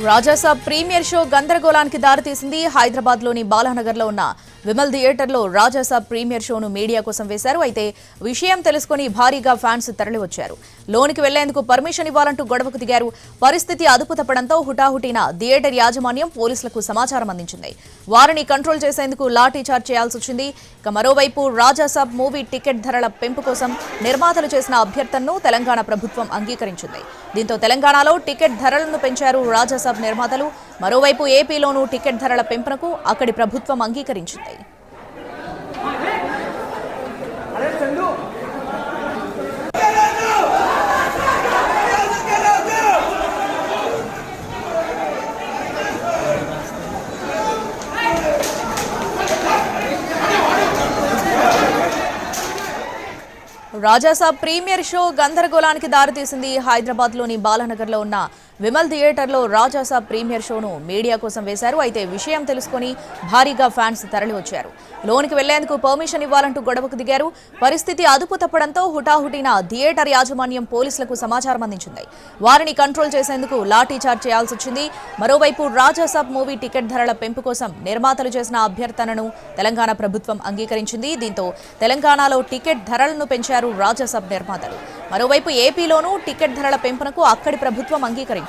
Raja Saab premiere show గందరగోళానికి దారితీసింది. హైదరాబాద్లోని బాలానగర్లో ఉన్న విమల్ థియేటర్లో రాజాసాబ్ ప్రీమియర్ షోను మీడియా కోసం వేశారు. అయితే విషయం తెలుసుకుని భారీగా ఫ్యాన్స్ తరలివచ్చారు. లోనికి వెళ్లేందుకు పర్మిషన్ ఇవ్వాలంటూ గొడవకు దిగారు. పరిస్థితి అదుపు తప్పడంతో హుటాహుటిన థియేటర్ యాజమాన్యం పోలీసులకు సమాచారం అందించింది. వారిని కంట్రోల్ చేసేందుకు లాఠీ చార్జ్ చేయాల్సి వచ్చింది. ఇక మరోవైపు రాజాసాబ్ మూవీ టికెట్ ధరల పెంపు కోసం నిర్మాతలు చేసిన అభ్యర్థనను తెలంగాణ ప్రభుత్వం అంగీకరించింది. దీంతో తెలంగాణలో టికెట్ ధరలను పెంచారు రాజాసాబ్ నిర్మాతలు. మరోవైపు ఏపీలోనూ టికెట్ ధరల పెంపునకు అక్కడి ప్రభుత్వం అంగీకరించింది. రాజాసాబ్ ప్రీమియర్ షో గందరగోళానికి దారితీసింది. హైదరాబాద్లోని బాలానగర్లో ఉన్న విమల్ థియేటర్లో రాజాసాబ్ ప్రీమియర్ షోను మీడియా కోసం వేశారు. అయితే విషయం తెలుసుకుని భారీగా ఫ్యాన్స్ తరలివచ్చారు. లోనికి వెళ్లేందుకు పర్మిషన్ ఇవ్వాలంటూ గొడవకు దిగారు. పరిస్థితి అదుపు తప్పడంతో హుటాహుటిన థియేటర్ యాజమాన్యం పోలీసులకు సమాచారం అందించింది. వారిని కంట్రోల్ చేసేందుకు లాఠీ చార్జ్ చేయాల్సి వచ్చింది. మరోవైపు రాజాసాబ్ మూవీ టికెట్ ధరల పెంపు కోసం నిర్మాతలు చేసిన అభ్యర్థనను తెలంగాణ ప్రభుత్వం అంగీకరించింది. దీంతో తెలంగాణలో టికెట్ ధరలను పెంచారు రాజాసాబ్ నిర్మాతలు. మరోవైపు ఏపీలోనూ టికెట్ ధరల పెంపునకు అక్కడి ప్రభుత్వం అంగీకరించింది.